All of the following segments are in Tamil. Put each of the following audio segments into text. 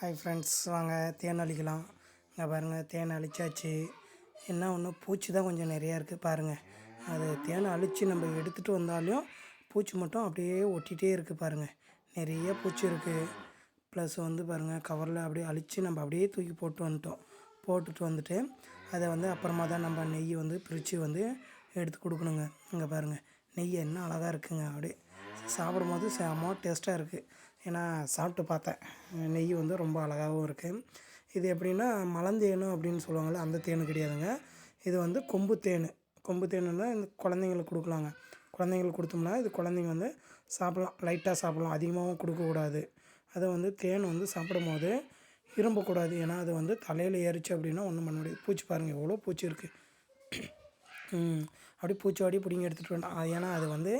ஹாய் ஃப்ரெண்ட்ஸ், வாங்க தேன் அழிக்கலாம். இங்கே பாருங்கள், தேன் அழிச்சாச்சு. என்ன ஒன்று பூச்சி தான் கொஞ்சம் நிறையா இருக்குது பாருங்கள். அது தேனை அழித்து நம்ம எடுத்துகிட்டு வந்தாலும் பூச்சி மட்டும் அப்படியே ஒட்டிகிட்டே இருக்குது பாருங்கள். நிறைய பூச்சி இருக்குது. ப்ளஸ் வந்து பாருங்கள், கவரில் அப்படியே அழித்து நம்ம அப்படியே தூக்கி போட்டுட்டு வந்துட்டு அதை வந்து அப்புறமா தான் நம்ம நெய் வந்து பிரித்து வந்து எடுத்து கொடுக்கணுங்க. இங்கே பாருங்கள், நெய் என்ன அழகாக இருக்குங்க. அப்படியே சாப்பிடும்போது செம்ம டேஸ்ட்டாக இருக்குது. ஏன்னா சாப்பிட்டு பார்த்தேன், நெய் வந்து ரொம்ப அழகாகவும் இருக்குது. இது எப்படின்னா மலந்தேனு அப்படின்னு சொல்லுவாங்கள்ல, அந்த தேன் கிடையாதுங்க. இது வந்து கொம்பு தேன். கொம்பு தேனுன்னா இந்த குழந்தைங்களுக்கு கொடுக்கலாங்க. குழந்தைங்களுக்கு கொடுத்தோம்னா இது குழந்தைங்க வந்து சாப்பிட்லாம், லைட்டாக சாப்பிட்லாம், அதிகமாகவும் கொடுக்கக்கூடாது. அதை வந்து தேன் வந்து சாப்பிடும்போது இரும்பக்கூடாது. ஏன்னா அது வந்து தலையில் ஏறிச்சு அப்படின்னா ஒன்றும் பண்ண முடியாது. பூச்சி பாருங்கள், எவ்வளோ பூச்சி இருக்குது. அப்படியே பூச்சி பிடிங்கி எடுத்துகிட்டு வேண்டாம். ஏன்னா அது வந்து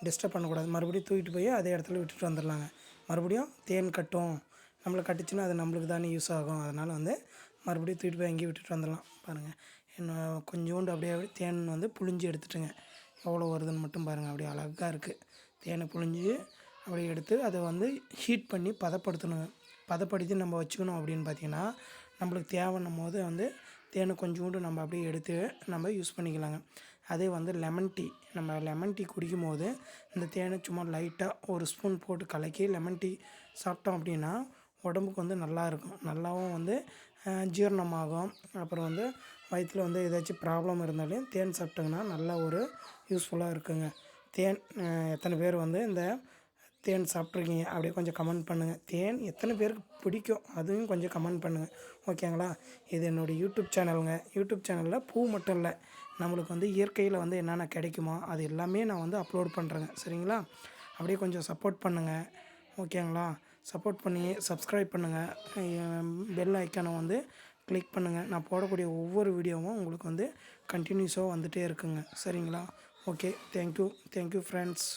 டிஸ்டர்ப் பண்ணக்கூடாது. மறுபடியும் தூக்கிட்டு போய் அதே இடத்துல விட்டுட்டு வந்துடலாங்க. மறுபடியும் தேன் கட்டும், நம்மளை கட்டுச்சுன்னா அது நம்மளுக்கு தானே யூஸ் ஆகும். அதனால் வந்து மறுபடியும் தூக்கிட்டு போய் அங்கேயே விட்டுட்டு வந்துடலாம். பாருங்கள், இன்னும் கொஞ்சோண்டு அப்படியே தேன் வந்து புழிஞ்சு எடுத்துட்டுங்க. எவ்வளோ வருதுன்னு மட்டும் பாருங்கள். அப்படியே அழகாக இருக்குது. தேனை புழிஞ்சு அப்படியே எடுத்து அதை வந்து ஹீட் பண்ணி பதப்படுத்தணுங்க. பதப்படுத்தி நம்ம வச்சுக்கணும் அப்படின்னு பார்த்திங்கன்னா, நம்மளுக்கு தேவைன்னும் போது வந்து தேனை கொஞ்சோண்டு நம்ம அப்படியே எடுத்து நம்ம யூஸ் பண்ணிக்கலாங்க. அதே வந்து லெமன் டீ குடிக்கும் போது இந்த தேனை சும்மா லைட்டாக ஒரு ஸ்பூன் போட்டு கலக்கி லெமன் டீ சாப்பிட்டோம் அப்படின்னா உடம்புக்கு வந்து நல்லாயிருக்கும். நல்லாவும் வந்து ஜீரணமாகும். அப்புறம் வந்து வயிற்றில் வந்து ஏதாச்சும் ப்ராப்ளம் இருந்தாலும் தேன் சாப்பிட்டோங்கன்னா நல்லா ஒரு யூஸ்ஃபுல்லாக இருக்குங்க. தேன் எத்தனை பேர் வந்து இந்த தேன் சாப்பிட்ருக்கீங்க அப்படியே கொஞ்சம் கமெண்ட் பண்ணுங்கள். தேன் எத்தனை பேருக்கு பிடிக்கும் அதுவும் கொஞ்சம் கமெண்ட் பண்ணுங்கள், ஓகேங்களா? இது என்னுடைய யூடியூப் சேனலுங்க. யூடியூப் சேனலில் பூ மட்டும் இல்லை, நம்மளுக்கு வந்து இயற்கையில் வந்து என்னென்ன கிடைக்குமோ அது எல்லாமே நான் வந்து அப்லோட் பண்ணுறேங்க, சரிங்களா? அப்படியே கொஞ்சம் சப்போர்ட் பண்ணுங்கள், ஓகேங்களா? சப்போர்ட் பண்ணி சப்ஸ்கிரைப் பண்ணுங்கள். பெல் ஐக்கானை வந்து கிளிக் பண்ணுங்கள். நான் போடக்கூடிய ஒவ்வொரு வீடியோவும் உங்களுக்கு வந்து கண்டினியூஸாக வந்துகிட்டே இருக்குங்க, சரிங்களா? Okay, thank you friends.